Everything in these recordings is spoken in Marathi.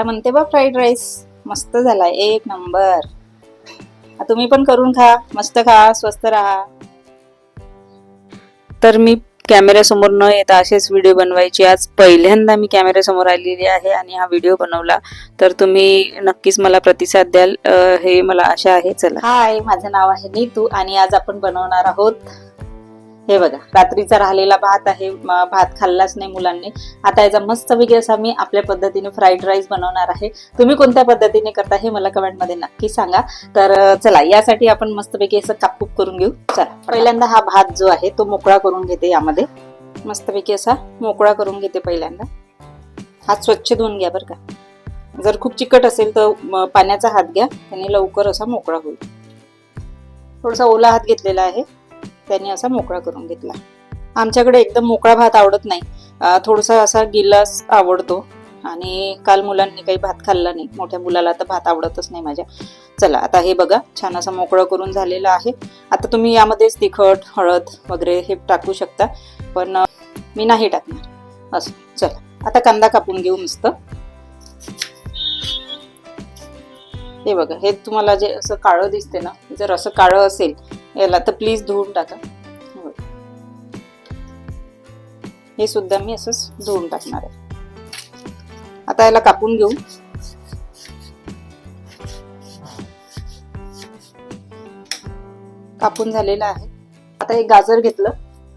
ह्याला म्हणते बा फ्राईड राईस. मस्त झालाय, एक नंबर. तुम्ही पण करून खा, मस्त खा, स्वस्त राहा. तर मी कॅमेऱ्यासमोर न येता असेच व्हिडिओ बनवायची आज पहिल्यांदा मी कॅमेऱ्यासमोर आलेली आहे आणि हा व्हिडिओ बनवला. तर तुम्ही नक्कीच मला प्रतिसाद द्याल, हे मला आशा आहे. चला, हाय, माझं नाव आहे नीतू आणि आज आपण बनवणार आहोत, हे बघा, रात्रीचा राहिलेला भात आहे. भात खाल्लाच नाही मुलांनी. आता याचा मस्तपैकी असा मी आपल्या पद्धतीने फ्राईड राईस बनवणार आहे. तुम्ही कोणत्या पद्धतीने करता हे मला कमेंटमध्ये नक्की सांगा. तर चला, यासाठी आपण मस्तपैकी असं कापूप करून घेऊ. चला, पहिल्यांदा हा भात जो आहे तो मोकळा करून घेते. यामध्ये मस्तपैकी असा मोकळा करून घेते. पहिल्यांदा हात स्वच्छ धुवून घ्या बरं का. जर खूप चिकट असेल तर पाण्याचा हात घ्या, त्याने लवकर असा मोकळा होईल. थोडासा ओला हात घेतलेला आहे, त्याने असा मोकळा करून घेतला. आमच्याकडे एकदम मोकळा भात आवडत नाही, थोडासा असा गिलास आवडतो. आणि काल मुलांनी काही भात खाल्ला नाही, मोठ्या मुलाला तर भात आवडतच नाही माझ्या. चला, आता हे बघा छान असं मोकळं करून झालेलं आहे. आता तुम्ही यामध्येच तिखट, हळद वगैरे हे टाकू शकता, पण मी नाही टाकणार असं. चला, आता कांदा कापून घेऊ मस्त. हे बघा, हे तुम्हाला जे असं काळं दिसते ना, जर असं काळं असेल याला तर प्लीज धुवून टाका. हे सुद्धा मी असंच धुवून टाकणार आहे. आता याला कापून घेऊ. कापून झालेलं आहे. आता एक गाजर घेतलं,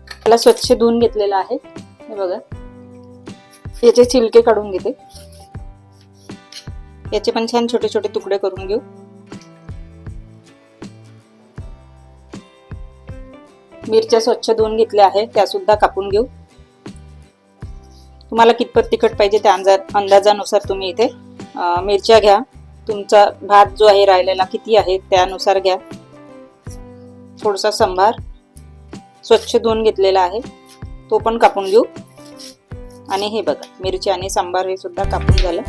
त्याला स्वच्छ धुवून घेतलेलं आहे. हे बघा, याचे छिलके काढून घेते. याचे पण छान छोटे छोटे तुकडे करून घेऊ. मिरच्या स्वच्छ धुवून घेतल्या आहे, त्या सुद्धा कापून घेऊ. तुम्हाला कितपत तिखट पाहिजे त्या अंदाजानुसार तुम्ही इथे मिरच्या घ्या. तुमचा भात जो आहे राहिलेला किती आहे त्यानुसार घ्या. थोडासा सांबार स्वच्छ धुवून घेतलेला आहे, तो पण कापून घेऊ. आणि हे बघा, मिरची आणि सांबार हे सुद्धा कापून झालं.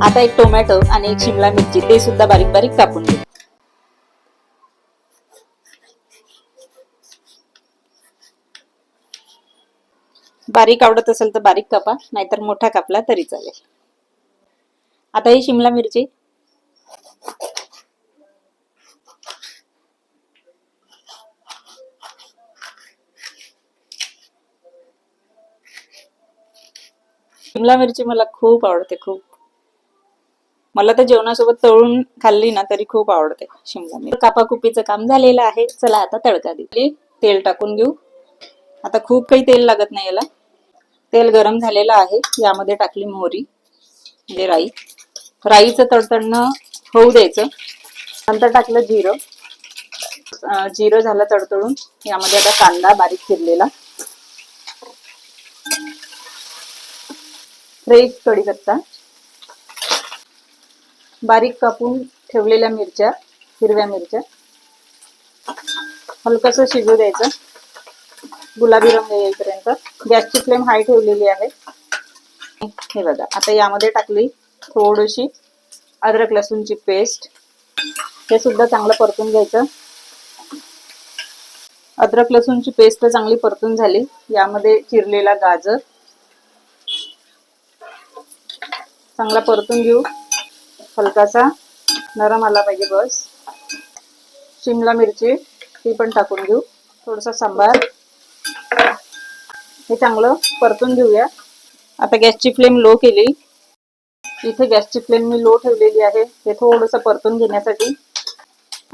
आता एक टोमॅटो आणि एक शिमला मिरची, ते सुद्धा बारीक बारीक कापून घेऊ. बारीक आवडत असेल तर बारीक कापा, नाहीतर मोठा कापला तरी चालेल. आता ही शिमला मिरची, शिमला मिरची मला खूप आवडते, खूप. मला तर जेवणासोबत तळून खाल्ली ना तरी खूप आवडते शिमला मिरची. कापाकुपीचं काम झालेलं आहे. चला, आता तडका देऊ. तेल टाकून घेऊ. आता खूप काही तेल लागत नाही याला. तेल गरम झालेलं आहे, यामध्ये टाकली मोहरी म्हणजे राई. राईचं तडतडणं होऊ द्यायचं. नंतर टाकलं जिरं. जिरं झालं तडतडून, यामध्ये आता कांदा बारीक चिरलेला, फ्रेश कढीपत्ता, बारीक कापून ठेवलेल्या मिरच्या, हिरव्या मिरच्या, हलकसं शिजू द्यायचं गुलाबी रंग येईपर्यंत. गॅसची फ्लेम हाय ठेवलेली आहे. हे बघा, आता यामध्ये टाकली थोडीशी अद्रक लसूणची पेस्ट. हे सुद्धा चांगलं परतून घ्यायचं. अद्रक लसूणची पेस्ट चांगली परतून झाली. यामध्ये चिरलेला गाजर चांगला परतून घेऊ. हलकासा नरम आला पाहिजे बस. शिमला मिरची ती पण टाकून घेऊ. थोडासा सांबार, हे चांगलं परतून घेऊया. आता गॅसची फ्लेम लो केली. इथे गॅसची फ्लेम मी लो ठेवलेली आहे, हे थोडंसं परतून घेण्यासाठी.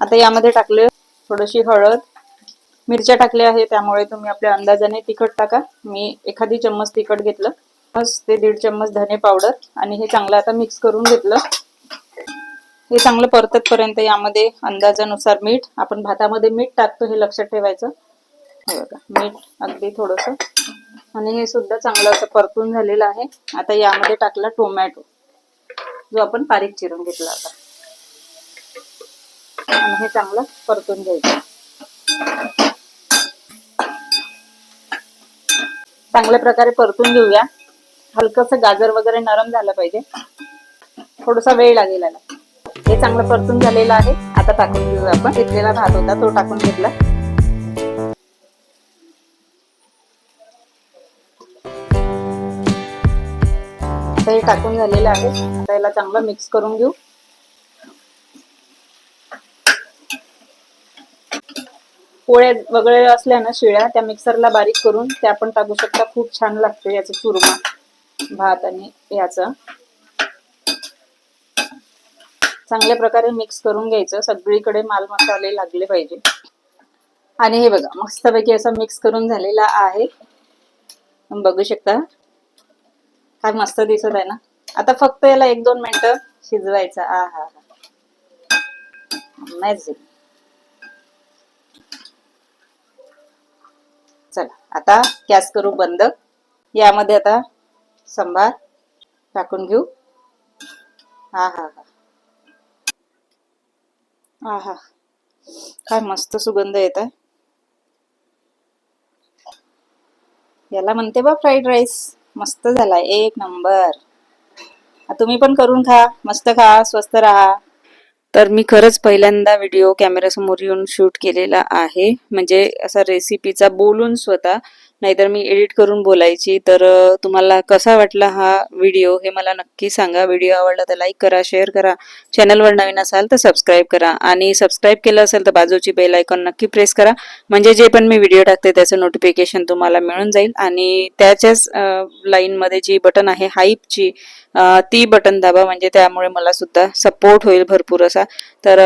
आता यामध्ये टाकले थोडीशी हळद. मिरच्या टाकल्या आहे त्यामुळे तुम्ही आपल्या अंदाजाने तिखट टाका. मी एखादी चम्मच तिखट घेतलं, बस. ते 1.5 चम्मच धने पावडर. आणि हे चांगलं आता मिक्स करून घेतलं. हे चांगलं परतत पर्यंत यामध्ये अंदाजानुसार मीठ, आपण भातामध्ये मीठ टाकतो हे लक्षात ठेवायचं. हे बघा, मीठ अगदी थोडंसं. आणि हे सुद्धा चांगलं असं परतून झालेलं आहे. आता यामध्ये टाकला टोमॅटो, जो आपण बारीक चिरून घेतला होता. आणि हे चांगलं परतून घ्यायचं. चांगल्या प्रकारे परतून घेऊया. हलकसं गाजर वगैरे नरम झालं पाहिजे, थोडासा वेळ लागेल याला. हे चांगलं परतून झालेलं आहे. आता टाकून घेऊ आपण घेतलेला भात होता तो टाकून घेतला. आता हे टाकून झालेलं आहे. आता याला चांगलं मिक्स करून घेऊ. पोळ्या वगैरे असल्या ना शिळ्या, त्या मिक्सरला बारीक करून त्या पण टाकू शकता. खूप छान लागते याचा चुरमा भात आणि याचा. चांगल्या प्रकारे मिक्स करून घ्यायचं. सगळीकडे माल मसाले लागले पाहिजे. आणि हे बघा मस्तपैकी असं मिक्स करून झालेला आहे. बघू शकता काय मस्त दिसत आहे ना. आता फक्त याला 1-2 मिनिटं शिजवायचं. हा मॅजिक. चला आता गॅस करू बंद. यामध्ये आता सांबार टाकून घेऊ. हा काय मस्त सुगंध येत आहे. याला म्हणते बा फ्राईड राईस. मस्त झालाय, एक नंबर. तुम्ही पण करून खा, मस्त खा, स्वस्त राहा. तर मी खरंच पहिल्यांदा व्हिडिओ कॅमेऱ्यासमोर येऊन शूट केलेला आहे, म्हणजे असा रेसिपीचा बोलून स्वतः, नाहीतर मी एडिट करून बोलायची. तर तुम्हाला कसा वाटला हा व्हिडिओ हे मला नक्की सांगा. व्हिडिओ आवडला तर लाईक करा, शेअर करा. चॅनलवर नवीन असाल तर सबस्क्राईब करा, आणि सबस्क्राईब केलं असेल तर बाजूची बेल आयकॉन नक्की प्रेस करा, म्हणजे जे पण मी व्हिडिओ टाकते त्याचं नोटिफिकेशन तुम्हाला मिळून जाईल. आणि त्याच्याच लाईनमध्ये जी बटन आहे हाईपची, ती बटन दाबा, म्हणजे त्यामुळे मला सुद्धा सपोर्ट होईल भरपूर असा. तर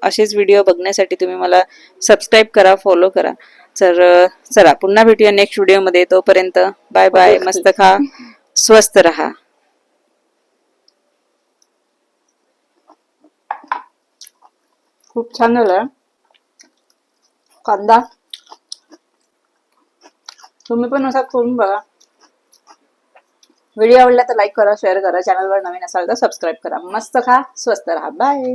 असेच व्हिडिओ बघण्यासाठी तुम्ही मला सबस्क्राईब करा, फॉलो करा. तर चला पुन्हा भेटूया नेक्स्ट व्हिडिओमध्ये. तोपर्यंत बाय बाय. मस्त खा, स्वस्त रहा. खूप छान झालं कांदा. तुम्ही पण असा करून बघा. व्हिडिओ आवडला तर लाईक करा, शेअर करा. चॅनलवर नवीन असाल तर सबस्क्राईब करा. मस्त खा, स्वस्त रहा. बाय.